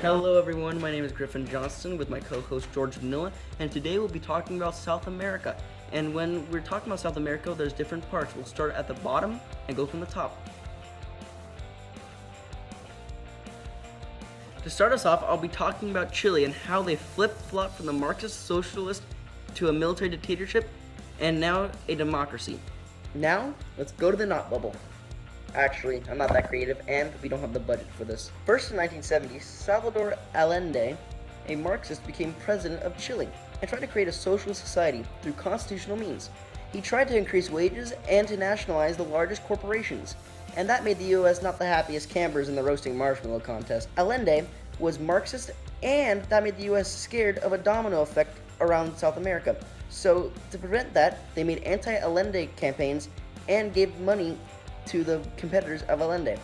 Hello everyone, my name is Griffin Johnston with my co-host George Bonilla, and today we'll be talking about South America. And when we're talking about South America, there's different parts. We'll start at the bottom and go from the top. To start us off, I'll be talking about Chile and how they flip-flopped from the Marxist socialist to a military dictatorship and now a democracy. Now, let's go to the knot bubble. Actually, I'm not that creative, and we don't have the budget for this. First in 1970, Salvador Allende, a Marxist, became president of Chile and tried to create a socialist society through constitutional means. He tried to increase wages and to nationalize the largest corporations, and that made the U.S. not the happiest campers in the roasting marshmallow contest. Allende was Marxist, and that made the U.S. scared of a domino effect around South America. So, to prevent that, they made anti-Allende campaigns and gave money to the competitors of Allende.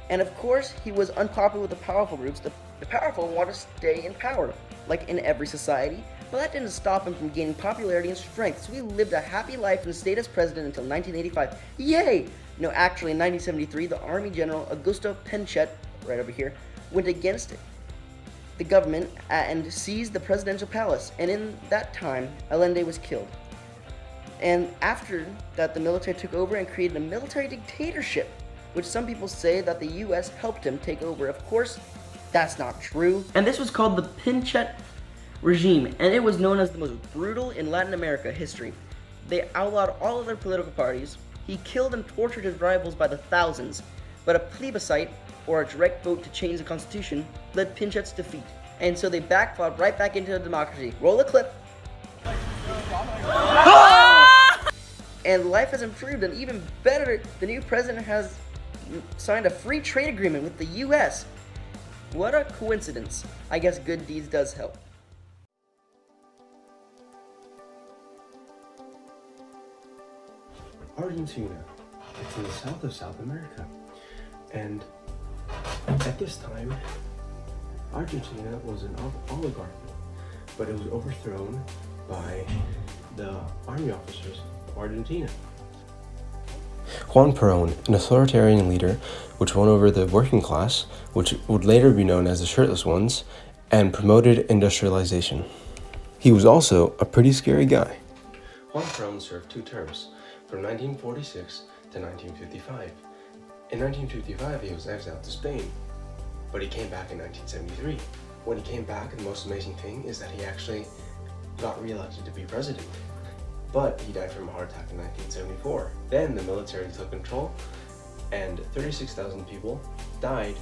And of course, he was unpopular with the powerful groups. The powerful want to stay in power, like in every society, but that didn't stop him from gaining popularity and strength, so he lived a happy life and stayed as president until 1985. Yay! No, actually, in 1973, the Army General Augusto Pinochet, right over here, went against the government and seized the presidential palace, and in that time, Allende was killed. And after that, the military took over and created a military dictatorship, which some people say that the U.S. helped him take over. Of course, that's not true. And this was called the Pinochet regime, and it was known as the most brutal in Latin America history. They outlawed all other political parties. He killed and tortured his rivals by the thousands, but a plebiscite, or a direct vote to change the constitution, led Pinochet's defeat. And so they backflowed right back into a democracy. Roll the clip. And life has improved, and even better, the new president has signed a free trade agreement with the U.S. What a coincidence. I guess good deeds does help. Argentina. It's in the south of South America. And at this time, Argentina was an oligarchy, but it was overthrown by the army officers of Argentina. Juan Perón, an authoritarian leader which won over the working class, which would later be known as the shirtless ones, and promoted industrialization. He was also a pretty scary guy. Juan Perón served 2 terms, from 1946 to 1955. In 1955, he was exiled to Spain, but he came back in 1973. When he came back, the most amazing thing is that he actually got re-elected to be president. But he died from a heart attack in 1974. Then the military took control, and 36,000 people died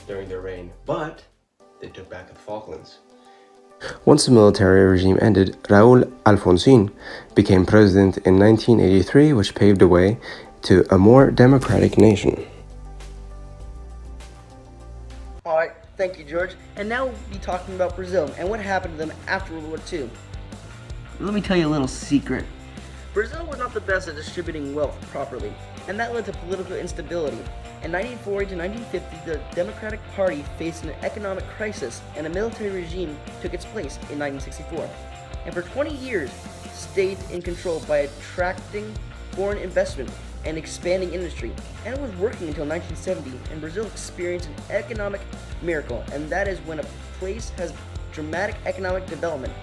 during their reign, but they took back the Falklands. Once the military regime ended, Raúl Alfonsín became president in 1983, which paved the way to a more democratic nation. Alright, thank you, George. And now we'll be talking about Brazil and what happened to them after World War II. Let me tell you a little secret. Brazil was not the best at distributing wealth properly, and that led to political instability. In 1940 to 1950, the Democratic Party faced an economic crisis, and a military regime took its place in 1964. And for 20 years, stayed in control by attracting foreign investment and expanding industry. And it was working until 1970, and Brazil experienced an economic miracle, and that is when a place has dramatic economic development,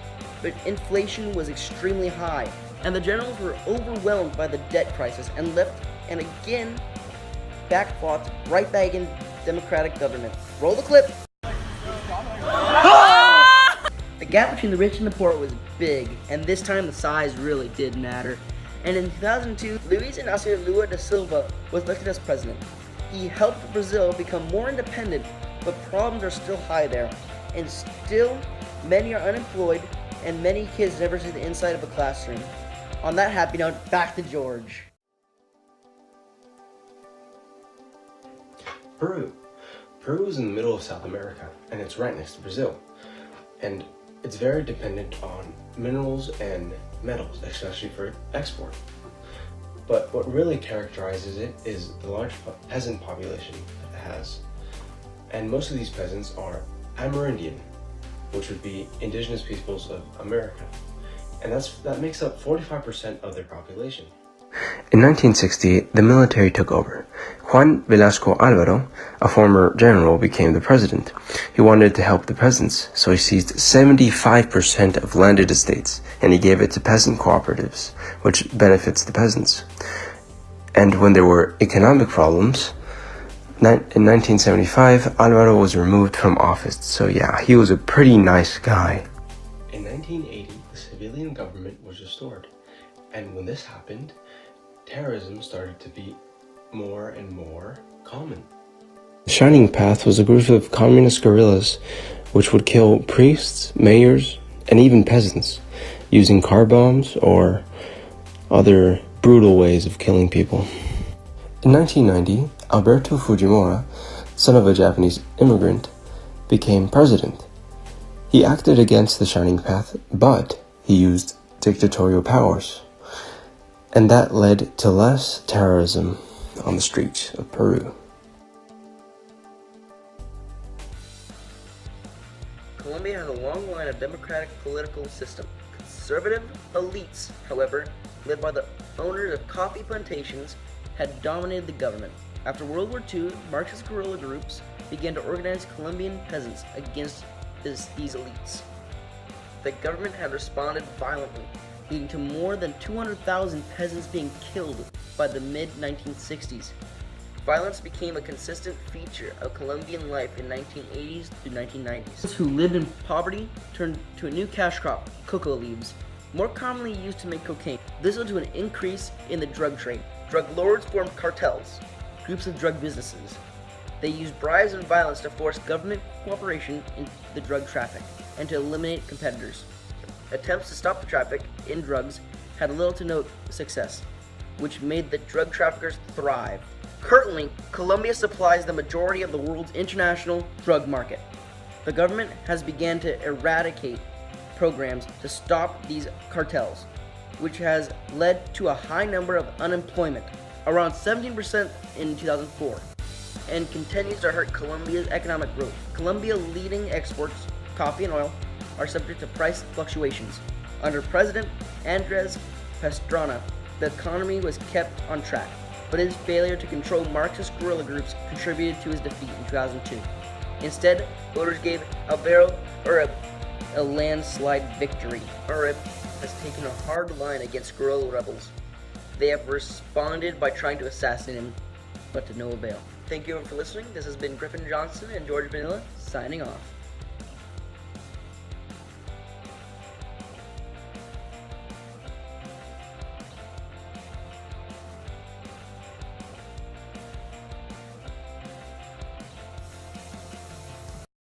but inflation was extremely high, and the generals were overwhelmed by the debt crisis and left, and again, backfought right back in democratic government. Roll the clip! The gap between the rich and the poor was big, and this time the size really did matter. And in 2002, Louise Ignacio Louis DeSylva was elected as president. He helped Brazil become more independent, but problems are still high there, and still many are unemployed, and many kids never see the inside of a classroom. On that happy note, back to George. Peru. Peru is in the middle of South America, and it's right next to Brazil. And it's very dependent on minerals and metals, especially for export. But what really characterizes it is the large peasant population that it has. And most of these peasants are Amerindian, which would be indigenous peoples of America. And that makes up 45% of their population. In 1960, the military took over. Juan Velasco Alvaro, a former general, became the president. He wanted to help the peasants, so he seized 75% of landed estates, and he gave it to peasant cooperatives, which benefits the peasants. And when there were economic problems, in 1975, Alvaro was removed from office. So yeah, he was a pretty nice guy. In 1980, the civilian government was restored. And when this happened, terrorism started to be more and more common. The Shining Path was a group of communist guerrillas which would kill priests, mayors, and even peasants using car bombs or other brutal ways of killing people. In 1990, Alberto Fujimori, son of a Japanese immigrant, became president. He acted against the Shining Path, but he used dictatorial powers. And that led to less terrorism on the streets of Peru. Colombia has a long line of democratic political system. Conservative elites, however, led by the owners of coffee plantations, had dominated the government. After World War II, Marxist guerrilla groups began to organize Colombian peasants against these elites. The government had responded violently, leading to more than 200,000 peasants being killed by the mid-1960s. Violence became a consistent feature of Colombian life in 1980s to 1990s. Those who lived in poverty turned to a new cash crop, cocoa leaves, more commonly used to make cocaine. This led to an increase in the drug trade. Drug lords formed cartels, groups of drug businesses. They used bribes and violence to force government cooperation in the drug traffic and to eliminate competitors. Attempts to stop the traffic in drugs had little to no success, which made the drug traffickers thrive. Currently, Colombia supplies the majority of the world's international drug market. The government has begun to eradicate programs to stop these cartels, which has led to a high number of unemployment, around 17% in 2004, and continues to hurt Colombia's economic growth. Colombia leading exports, coffee and oil, are subject to price fluctuations. Under President Andrés Pastrana, the economy was kept on track, but his failure to control Marxist guerrilla groups contributed to his defeat in 2002. Instead, voters gave Alvaro a landslide victory. Uribe has taken a hard line against guerrilla rebels. They have responded by trying to assassinate him, but to no avail. Thank you everyone for listening. This has been Griffin, Johnston, and George Bonilla signing off.